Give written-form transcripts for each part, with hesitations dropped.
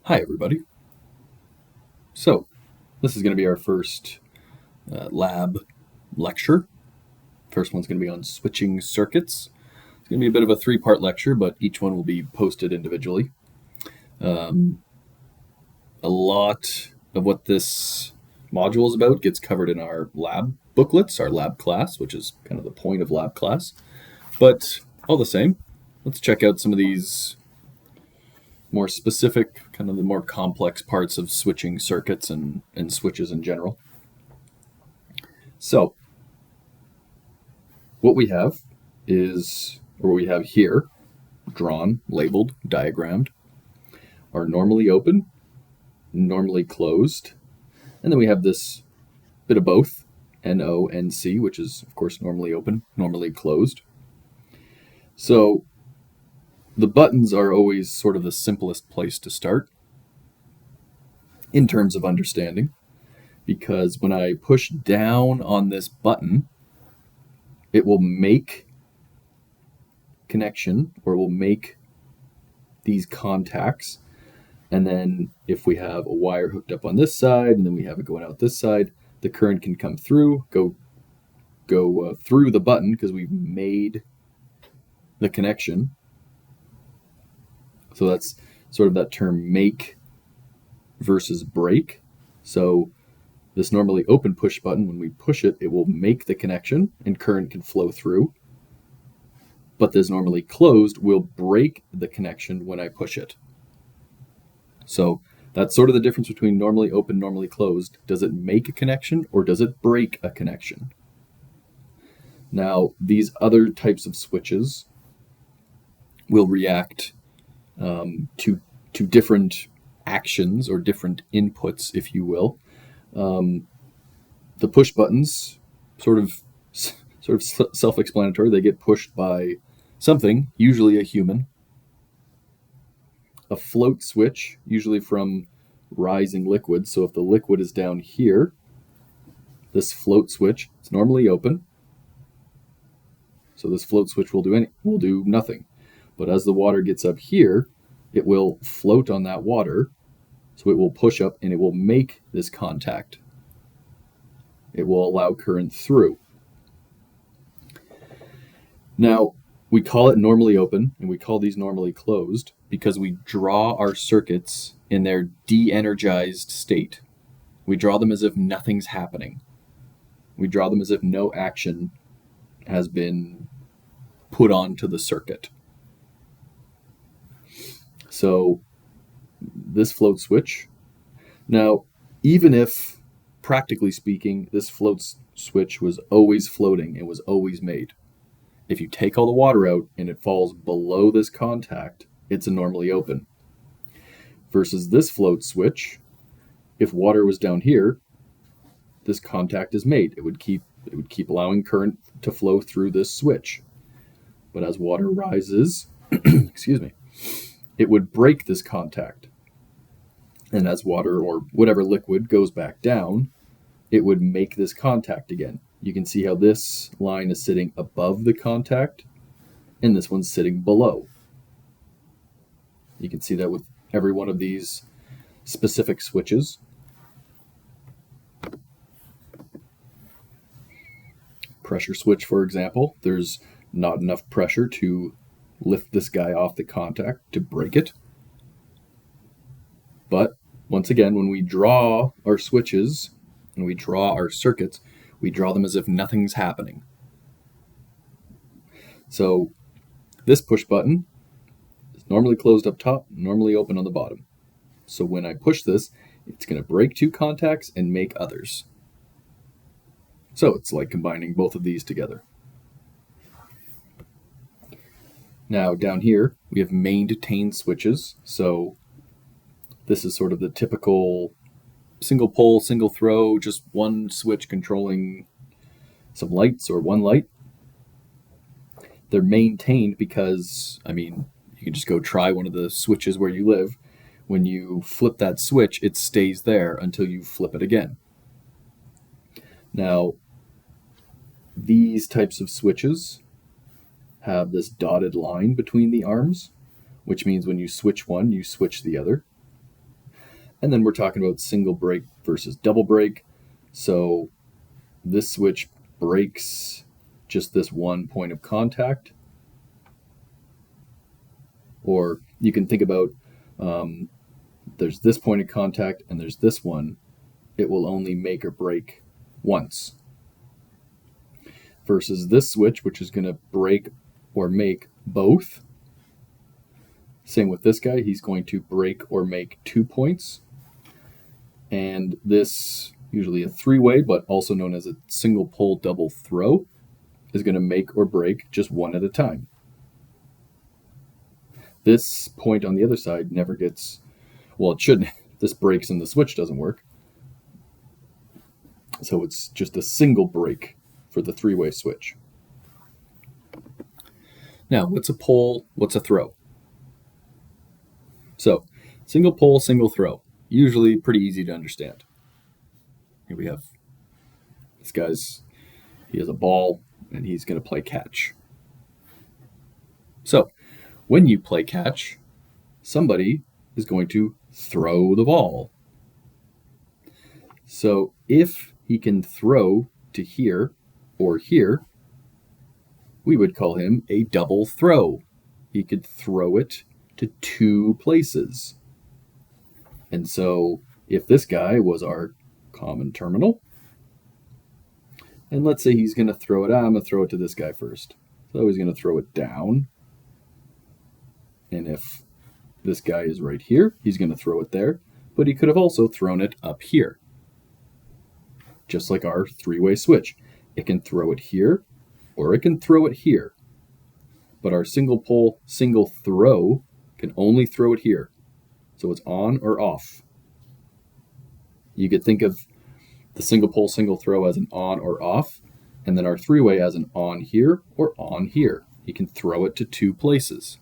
Hi, everybody. So, this is going to be our first lab lecture. First one's going to be on switching circuits. It's going to be a bit of a three-part lecture, but each one will be posted individually. A lot of what this module is about gets covered in our lab booklets, our lab class, which is kind of the point of lab class. But all the same, let's check out some of these more specific, kind of the more complex parts of switching circuits and switches in general. So, what we have is, or what we have here, drawn, labeled, diagrammed, are normally open, normally closed, and then we have this bit of both, NO, NC, which is, of course, normally open, normally closed. So, the buttons are always sort of the simplest place to start in terms of understanding, because when I push down on this button, it will make connection, or will make these contacts. And then if we have a wire hooked up on this side and then we have it going out this side, the current can come through, go through the button because we've made the connection. So that's sort of that term make versus break. So this normally open push button, when we push it, it will make the connection and current can flow through. But this normally closed will break the connection when I push it. So that's sort of the difference between normally open, normally closed. Does it make a connection or does it break a connection? Now, these other types of switches will react to different actions or different inputs, if you will. The push buttons, sort of self-explanatory. They get pushed by something, usually a human. A float switch, usually from rising liquid. So if the liquid is down here, this float switch, it's normally open. So this float switch will do nothing. But as the water gets up here, it will float on that water. So it will push up and it will make this contact. It will allow current through. Now, we call it normally open and we call these normally closed because we draw our circuits in their de-energized state. We draw them as if nothing's happening. We draw them as if no action has been put onto the circuit. So this float switch, now even if, practically speaking, this float switch was always floating, it was always made. If you take all the water out and it falls below this contact, it's a normally open. Versus this float switch, if water was down here, this contact is made. It would keep allowing current to flow through this switch. But as water rises, excuse me, it would break this contact. And as water or whatever liquid goes back down, it would make this contact again. You can see how this line is sitting above the contact and this one's sitting below. You can see that with every one of these specific switches. Pressure switch, for example, there's not enough pressure to lift this guy off the contact to break it. But once again, when we draw our switches and we draw our circuits, we draw them as if nothing's happening. So this push button is normally closed up top, normally open on the bottom. So when I push this, it's going to break two contacts and make others. So it's like combining both of these together. Now down here, we have maintained switches. So this is sort of the typical single pole, single throw, just one switch controlling some lights or one light. They're maintained because, you can just go try one of the switches where you live. When you flip that switch, it stays there until you flip it again. Now, these types of switches have this dotted line between the arms, which means when you switch one, you switch the other. And then we're talking about single break versus double break. So this switch breaks just this one point of contact. Or you can think about there's this point of contact and there's this one. It will only make or break once. Versus this switch, which is going to break or make both. Same with this guy. He's going to break or make 2 points. And this, usually a three-way, but also known as a single pull double throw, is going to make or break just one at a time. This point on the other side never gets, well, it shouldn't. This breaks and the switch doesn't work. So it's just a single break for the three-way switch. Now, what's a pull? What's a throw? So, single pull, single throw. Usually pretty easy to understand. Here we have this guy's, he has a ball and he's going to play catch. So, when you play catch, somebody is going to throw the ball. So, if he can throw to here or here, we would call him a double throw. He could throw it to 2 places. And so if this guy was our common terminal, and let's say he's going to throw it, I'm going to throw it to this guy first. So he's going to throw it down. And if this guy is right here, he's going to throw it there. But he could have also thrown it up here. Just like our three-way switch. It can throw it here, or it can throw it here. But our single pull, single throw can only throw it here. So it's on or off. You could think of the single pull, single throw as an on or off, and then our three-way as an on here or on here. He can throw it to 2 places.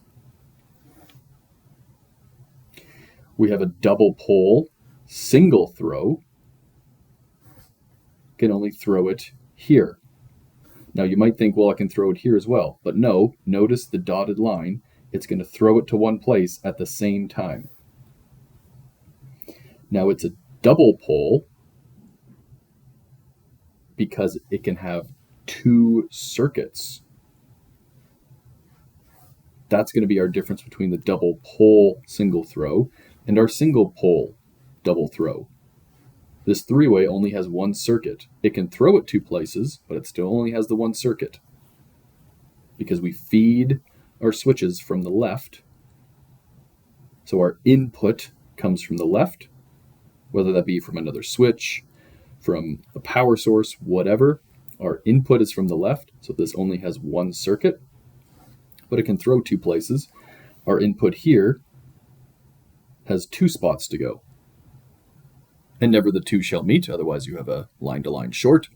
We have a double pull, single throw, can only throw it here. Now you might think, well, I can throw it here as well. But no, notice the dotted line. It's going to throw it to one place at the same time. Now it's a double pull because it can have 2 circuits. That's going to be our difference between the double pull single throw and our single pull double throw. This three-way only has 1 circuit. It can throw it 2 places, but it still only has the 1 circuit. Because we feed our switches from the left. So our input comes from the left, whether that be from another switch, from a power source, whatever. Our input is from the left, so this only has 1 circuit, but it can throw 2 places. Our input here has 2 spots to go. And never the 2 shall meet, otherwise you have a line-to-line short.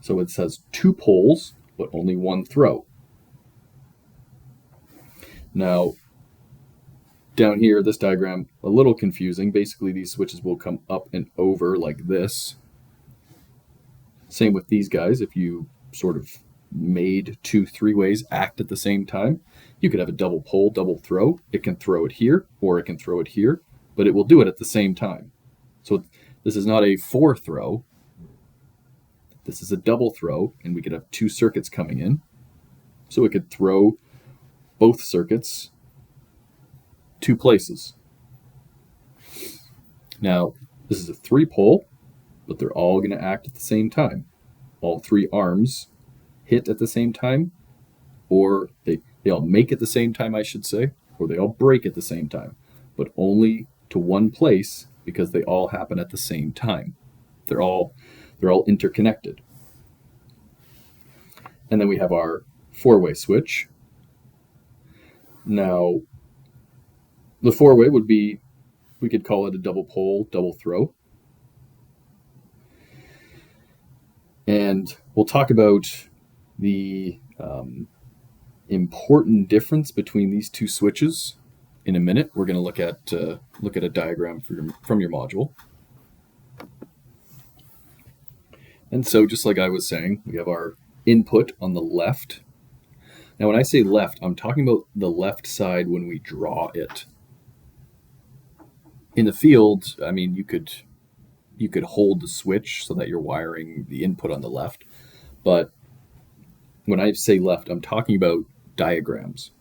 So it says 2 poles, but only 1 throw. Now, down here, this diagram, a little confusing. Basically, these switches will come up and over like this. Same with these guys. If you sort of made 2 three-ways act at the same time, you could have a double pull, double throw. It can throw it here, or it can throw it here, but it will do it at the same time. So this is not a 4 throw. This is a double throw, and we could have 2 circuits coming in. So it could throw both circuits 2 places. Now, this is a 3 pole, but they're all going to act at the same time. All 3 arms hit at the same time, or they all make at the same time, I should say, or they all break at the same time, but only to one place because they all happen at the same time. They're all interconnected. And then we have our 4-way switch. Now, the 4-way would be, we could call it a double pull, double throw. And we'll talk about the important difference between these 2 switches in a minute. We're going to look at a diagram from your module. And so, just like I was saying, we have our input on the left. Now, when I say left, I'm talking about the left side when we draw it. In the field, I mean, you could hold the switch so that you're wiring the input on the left. But when I say left, I'm talking about diagrams.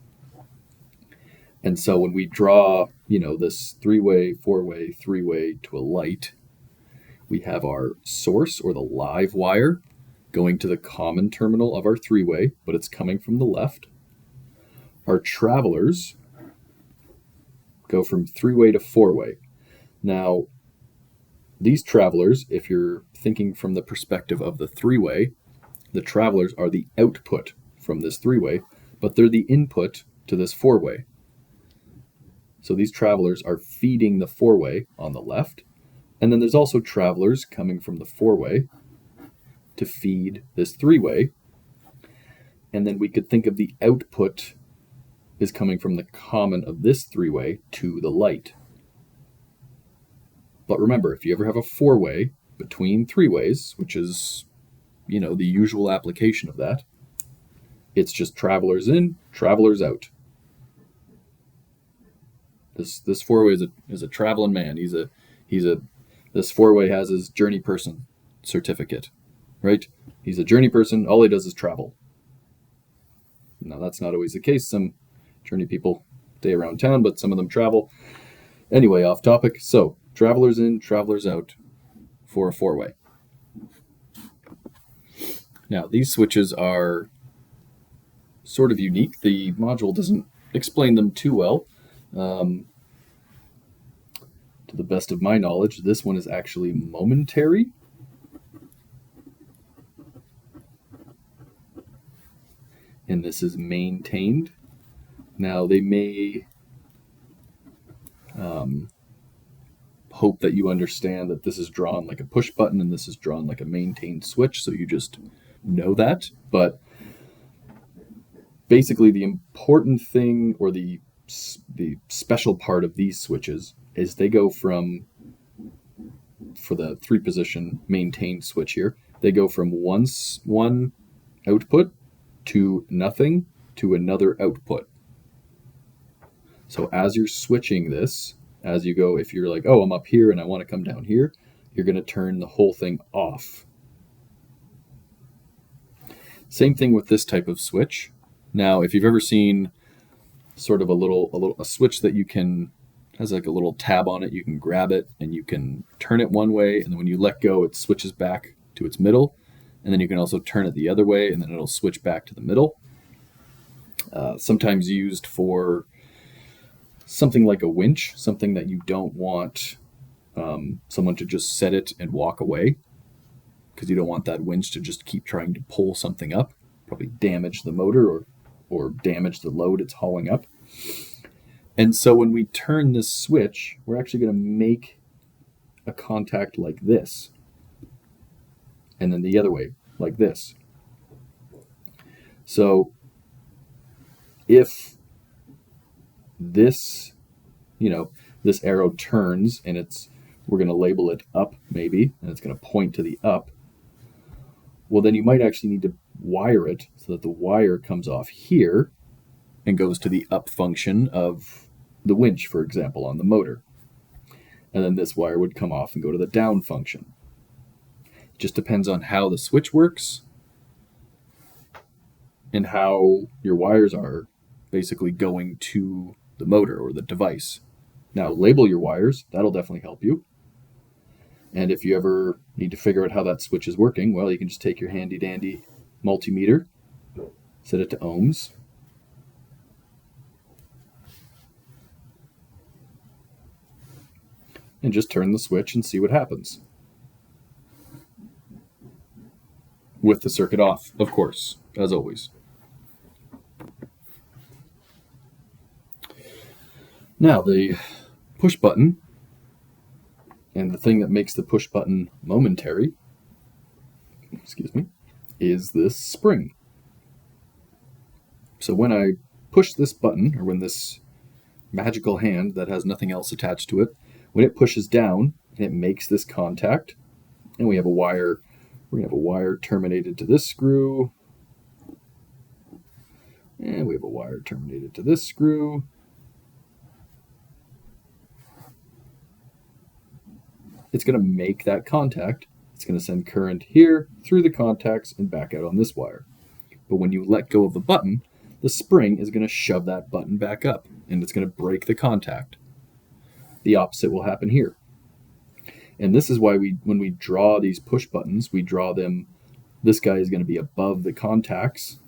And so when we draw, this 3-way, 4-way, 3-way to a light, we have our source or the live wire going to the common terminal of our 3-way, but it's coming from the left. Our travelers go from 3-way to 4-way. Now, these travelers, if you're thinking from the perspective of the 3-way, the travelers are the output from this 3-way, but they're the input to this 4-way. So these travelers are feeding the 4-way on the left, and then there's also travelers coming from the 4-way to feed this 3-way. And then we could think of the output is coming from the common of this 3-way to the light. But remember, if you ever have a 4-way between 3-ways, which is, the usual application of that, it's just travelers in, travelers out. This 4-way is a traveling man. This 4-way has his journey person certificate, right? He's a journey person. All he does is travel. Now, that's not always the case. Some journey people stay around town, but some of them travel. Anyway, off topic. So, travelers in, travelers out for a 4-way. Now, these switches are sort of unique. The module doesn't explain them too well. To the best of my knowledge, this one is actually momentary. And this is maintained. Now, they may hope that you understand that this is drawn like a push button and this is drawn like a maintained switch, so you just know that. But basically, the important thing, or the special part of these switches, is they go from, for the 3-position maintained switch here, they go from one output to nothing to another output. So as you're switching this, as you go, if you're like, oh, I'm up here and I want to come down here, you're going to turn the whole thing off. Same thing with this type of switch. Now, if you've ever seen sort of a switch that has like a little tab on it, you can grab it and you can turn it one way, and then when you let go, it switches back to its middle. And then you can also turn it the other way, and then it'll switch back to the middle. Sometimes used for something like a winch, something that you don't want someone to just set it and walk away, because you don't want that winch to just keep trying to pull something up, probably damage the motor or damage the load it's hauling up. And so when we turn this switch, we're actually going to make a contact like this, and then the other way like this. So if this, this arrow turns and we're going to label it up maybe, and it's going to point to the up, well, then you might actually need to wire it so that the wire comes off here and goes to the up function of the winch, for example, on the motor. And then this wire would come off and go to the down function. It just depends on how the switch works and how your wires are basically going to the motor or the device. Now, label your wires. That'll definitely help you. And if you ever need to figure out how that switch is working, well, you can just take your handy dandy multimeter, set it to ohms, and just turn the switch and see what happens. With the circuit off, of course, as always. Now, the push button, and the thing that makes the push button momentary, is this spring. So when I push this button, or when this magical hand that has nothing else attached to it, when it pushes down, it makes this contact, and we have a wire. We're going to have a wire terminated to this screw, and we have a wire terminated to this screw, it's going to make that contact. It's going to send current here through the contacts and back out on this wire. But when you let go of the button, the spring is going to shove that button back up and it's going to break the contact. The opposite will happen here. And this is why when we draw these push buttons, we draw them, this guy is going to be above the contacts.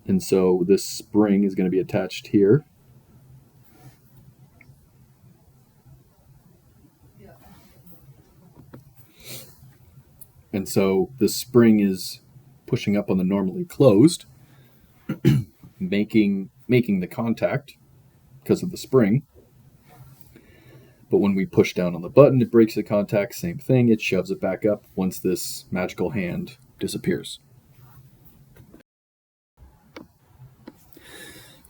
And so this spring is going to be attached here. And so the spring is pushing up on the normally closed, making the contact because of the spring. But when we push down on the button, it breaks the contact, same thing, it shoves it back up once this magical hand disappears.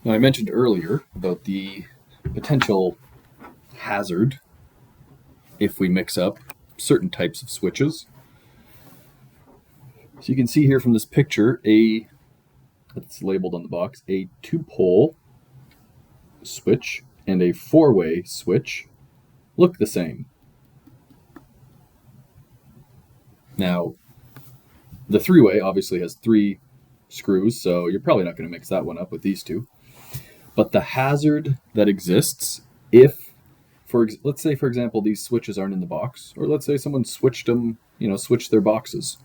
Now, I mentioned earlier about the potential hazard if we mix up certain types of switches. So you can see here from this picture, it's labeled on the box, a 2-pole switch and a 4-way switch look the same. Now, the 3-way obviously has 3 screws, so you're probably not going to mix that one up with these two. But the hazard that exists if, let's say, for example, these switches aren't in the box, or let's say someone switched them, switched their boxes.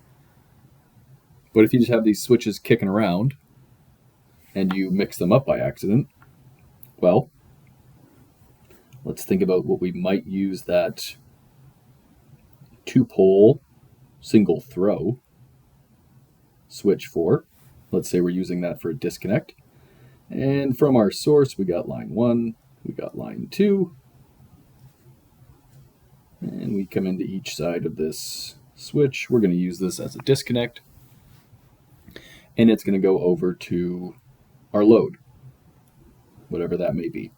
But if you just have these switches kicking around and you mix them up by accident, well, let's think about what we might use that 2-pole single throw switch for. Let's say we're using that for a disconnect. And from our source, we got line 1, we got line 2, and we come into each side of this switch. We're going to use this as a disconnect, and it's going to go over to our load, whatever that may be.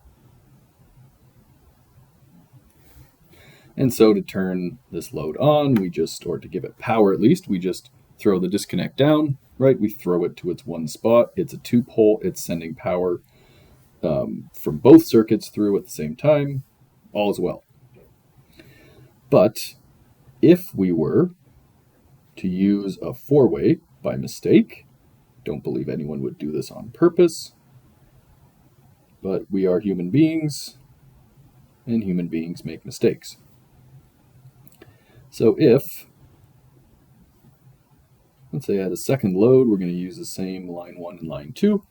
And so to turn this load on, or to give it power at least, we just throw the disconnect down, right? We throw it to its one spot. It's a 2-pole. It's sending power from both circuits through at the same time. All is well. But if we were to use a 4-way by mistake, don't believe anyone would do this on purpose, but we are human beings, and human beings make mistakes. So if, let's say I had a second load, we're going to use the same line 1 and line 2,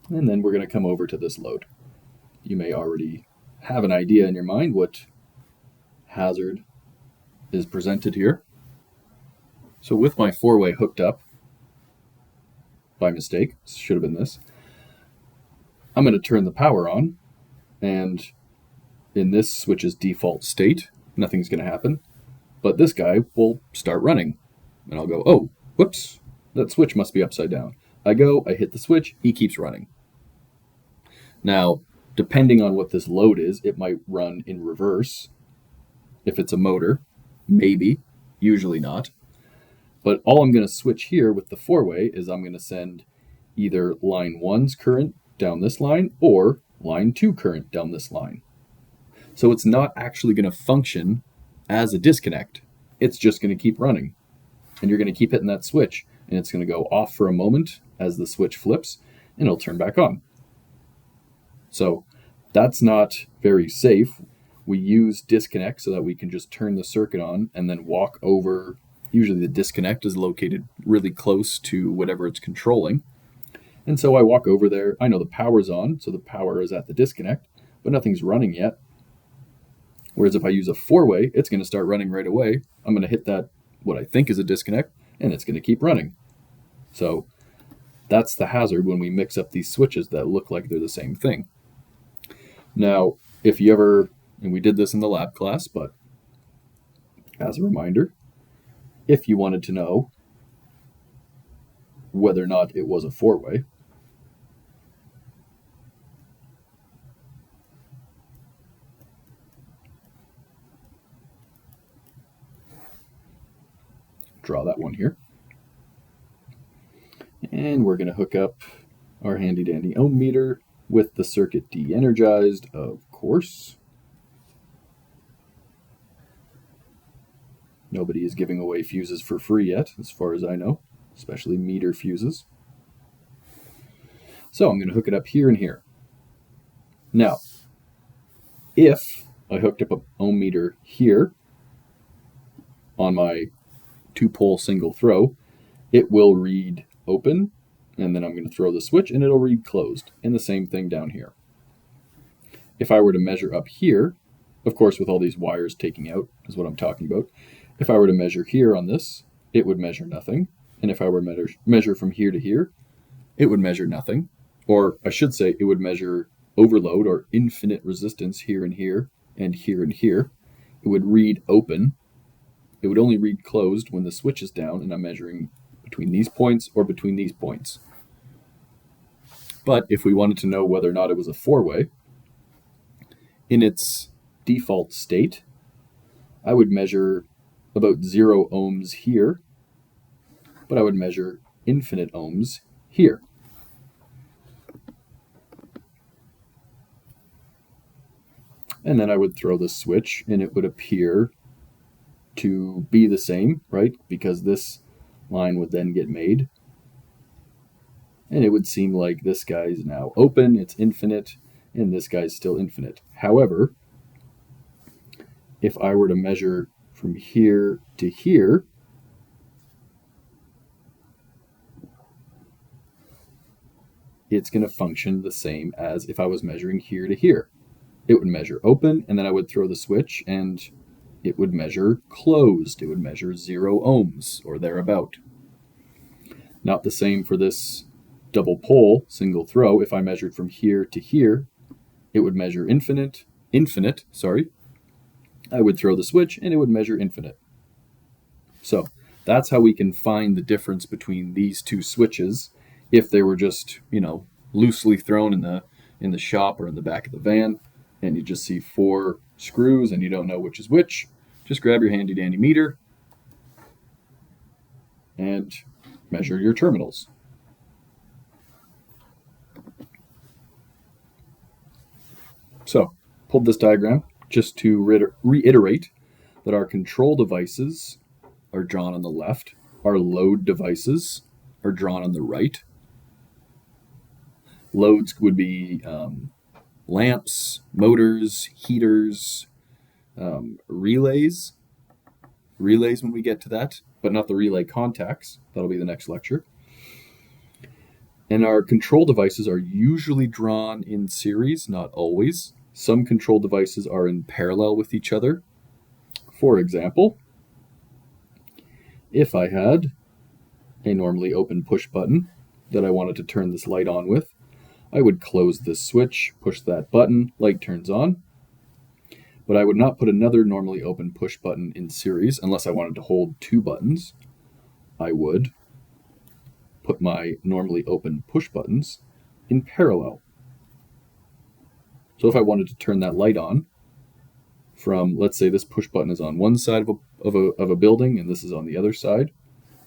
and then we're going to come over to this load. You may already have an idea in your mind what hazard is presented here. So with my 4-way hooked up, by mistake, should have been this, I'm going to turn the power on, and in this switch's default state, nothing's going to happen, but this guy will start running. And I'll go, oh, whoops, that switch must be upside down. I hit the switch, he keeps running. Now, depending on what this load is, it might run in reverse. If it's a motor, maybe, usually not. But all I'm going to switch here with the 4-way is I'm going to send either line 1's current down this line or line 2 current down this line. So it's not actually going to function as a disconnect. It's just going to keep running. And you're going to keep hitting that switch. And it's going to go off for a moment as the switch flips, and it'll turn back on. So that's not very safe. We use disconnect so that we can just turn the circuit on and then walk over. Usually the disconnect is located really close to whatever it's controlling. And so I walk over there. I know the power's on, so the power is at the disconnect, but nothing's running yet. Whereas if I use a 4-way, it's going to start running right away. I'm going to hit that, what I think is a disconnect, and it's going to keep running. So that's the hazard when we mix up these switches that look like they're the same thing. Now, if you ever, and we did this in the lab class, but as a reminder, if you wanted to know whether or not it was a 4-way, draw that one here. And we're going to hook up our handy dandy ohm meter with the circuit de-energized, of course. Nobody is giving away fuses for free yet, as far as I know, especially meter fuses. So I'm going to hook it up here and here. Now, if I hooked up an ohm meter here on my 2-pole single throw, it will read open, and then I'm going to throw the switch and it'll read closed, and the same thing down here. If I were to measure up here, of course with all these wires taking out is what I'm talking about, if I were to measure here on this, it would measure nothing, and if I were to measure from here to here, it would measure nothing, or I should say it would measure overload or infinite resistance here and here and here and here. It would read open. It would only read closed when the switch is down and I'm measuring between these points or between these points. But if we wanted to know whether or not it was a four-way, in its default state, I would measure about 0 ohms here, but I would measure infinite ohms here. And then I would throw the switch and it would appear to be the same, right? Because this line would then get made. And it would seem like this guy's now open, it's infinite, and this guy's still infinite. However, if I were to measure from here to here, it's going to function the same as if I was measuring here to here. It would measure open, and then I would throw the switch, and it would measure closed. It would measure 0 ohms, or thereabout. Not the same for this double pole, single throw. If I measured from here to here, it would measure infinite. I would throw the switch, and it would measure infinite. So that's how we can find the difference between these two switches if they were just, loosely thrown in the shop or in the back of the van, and you just see 4 screws and you don't know which is which. Just grab your handy dandy meter and measure your terminals. So, pulled this diagram just to reiterate that our control devices are drawn on the left, our load devices are drawn on the right. Loads would be lamps, motors, heaters, relays when we get to that, but not the relay contacts. That'll be the next lecture. And our control devices are usually drawn in series, not always. Some control devices are in parallel with each other. For example, if I had a normally open push button that I wanted to turn this light on with, I would close this switch, push that button, light turns on. But I would not put another normally open push button in series unless I wanted to hold 2 buttons. I would put my normally open push buttons in parallel. So if I wanted to turn that light on from, let's say this push button is on one side of a building and this is on the other side,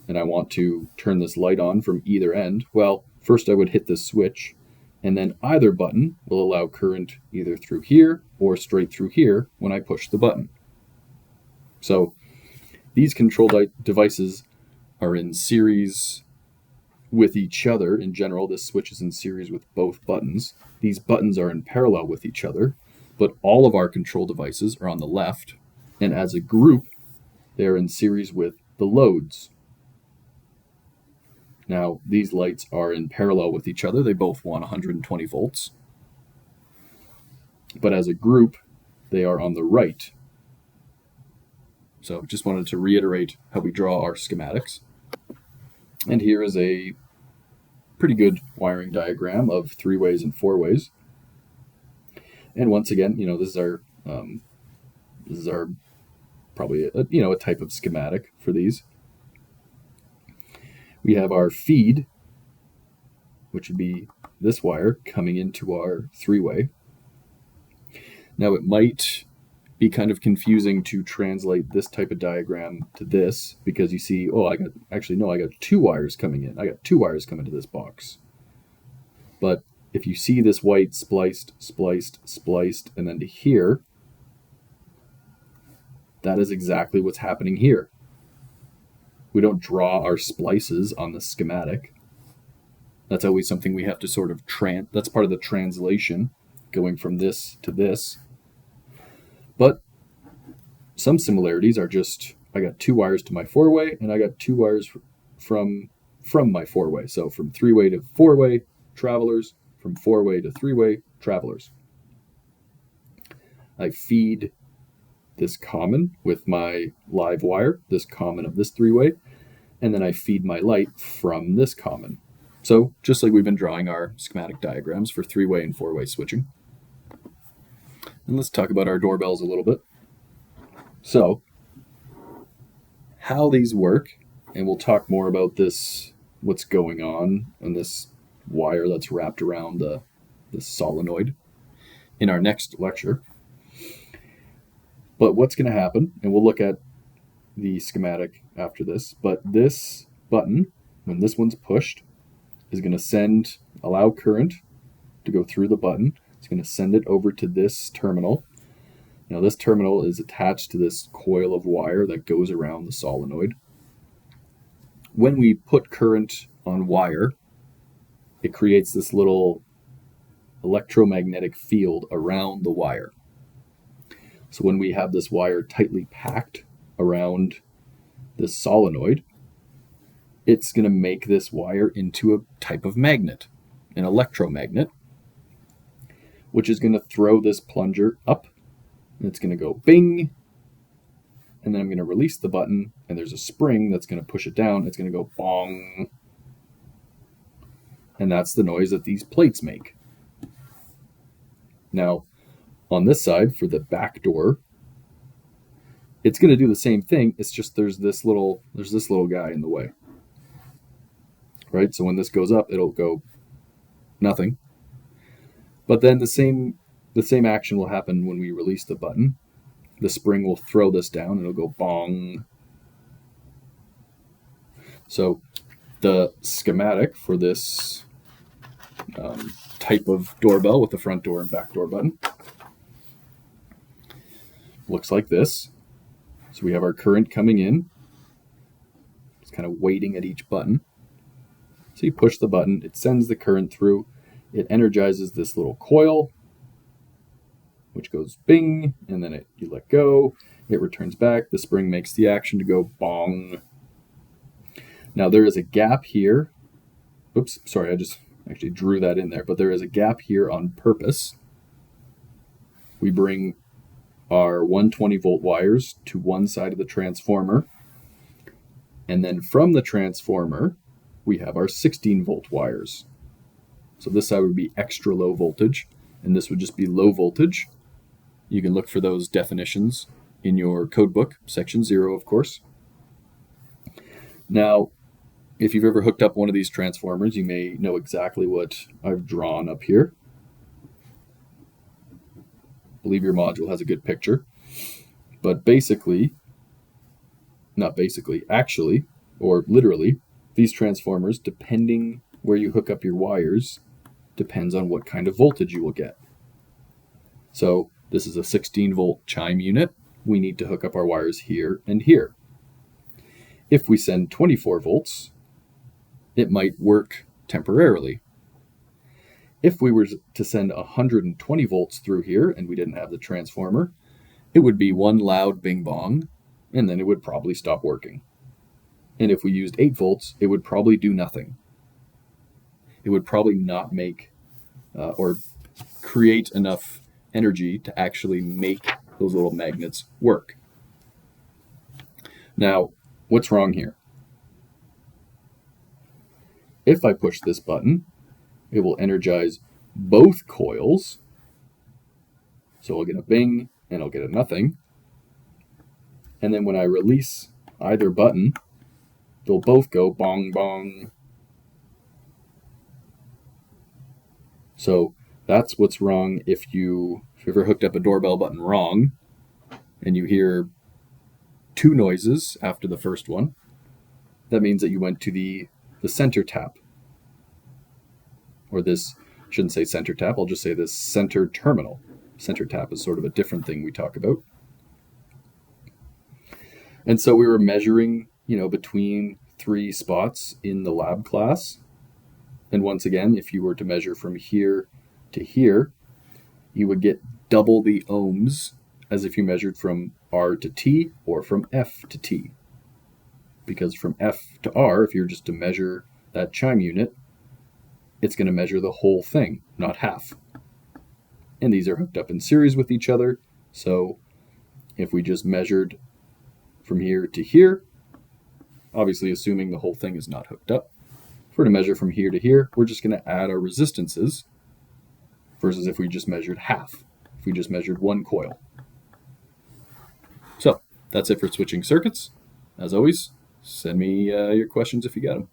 and I want to turn this light on from either end, well, first I would hit this switch, and then either button will allow current either through here or straight through here when I push the button. So these control devices are in series with each other. In general, this switch is in series with both buttons. These buttons are in parallel with each other, but all of our control devices are on the left, and as a group, they're in series with the loads. Now, these lights are in parallel with each other. They both want 120 volts. But as a group, they are on the right. So just wanted to reiterate how we draw our schematics. And here is a pretty good wiring diagram of 3-ways and 4-ways. And once again, this is our probably a type of schematic for these. We have our feed, which would be this wire coming into our 3-way. Now it might be kind of confusing to translate this type of diagram to this, because you see, I got 2 wires coming in. I got 2 wires coming to this box. But if you see this white spliced, and then to here, that is exactly what's happening here. We don't draw our splices on the schematic. That's always something we have to sort of that's part of the translation, going from this to this. But some similarities are just, I got 2 wires to my 4-way, and I got 2 wires from my 4-way. So from 3-way to 4-way travelers, from 4-way to 3-way travelers. I feed this common with my live wire, this common of this 3-way, and then I feed my light from this common. So just like we've been drawing our schematic diagrams for 3-way and 4-way switching. And let's talk about our doorbells a little bit. So how these work, and we'll talk more about this, what's going on this wire that's wrapped around the solenoid in our next lecture. But what's going to happen, and we'll look at the schematic after this, but this button, when this one's pushed, is going to allow current to go through the button. It's going to send it over to this terminal. Now this terminal is attached to this coil of wire that goes around the solenoid. When we put current on wire, it creates this little electromagnetic field around the wire. So when we have this wire tightly packed around this solenoid, it's going to make this wire into a type of magnet, an electromagnet, which is going to throw this plunger up. And it's going to go bing, and then I'm going to release the button, and there's a spring that's going to push it down. It's going to go bong, and that's the noise that these plates make. Now, on this side, for the back door, it's going to do the same thing. It's just there's this little guy in the way, right? So when this goes up, it'll go nothing. But then the same action will happen when we release the button. The spring will throw this down, and it'll go bong. So the schematic for this type of doorbell with the front door and back door button looks like this. So we have our current coming in. It's kind of waiting at each button. So you push the button, it sends the current through, it energizes this little coil, which goes bing, and then you let go, it returns back, the spring makes the action to go bong. Now there is a gap here. Oops, sorry, I just actually drew that in there, but there is a gap here on purpose. We bring our 120 volt wires to one side of the transformer, and then from the transformer, we have our 16 volt wires. So this side would be extra low voltage, and this would just be low voltage. You can look for those definitions in your code book, section 0, of course. Now, if you've ever hooked up one of these transformers, you may know exactly what I've drawn up here. I believe your module has a good picture. But actually, or literally, these transformers, depending where you hook up your wires, depends on what kind of voltage you will get. So this is a 16 volt chime unit. We need to hook up our wires here and here. If we send 24 volts, it might work temporarily. If we were to send 120 volts through here and we didn't have the transformer, it would be one loud bing bong, and then it would probably stop working. And if we used 8 volts, it would probably do nothing. It would probably not make or create enough energy to actually make those little magnets work. Now, what's wrong here? If I push this button, it will energize both coils. So I'll get a bing and I'll get a nothing. And then when I release either button, they'll both go bong bong. So that's what's wrong if you've ever hooked up a doorbell button wrong and you hear 2 noises after the first one. That means that you went to the center tap. Or this, shouldn't say center tap, I'll just say this center terminal. Center tap is sort of a different thing we talk about. And so we were measuring, between 3 spots in the lab class. And once again, if you were to measure from here to here, you would get double the ohms as if you measured from R to T or from F to T. Because from F to R, if you're just to measure that chime unit, it's going to measure the whole thing, not half. And these are hooked up in series with each other. So if we just measured from here to here, obviously assuming the whole thing is not hooked up, if we're to measure from here to here, we're just going to add our resistances versus if we just measured half, if we just measured one coil. So that's it for switching circuits. As always, send me your questions if you got them.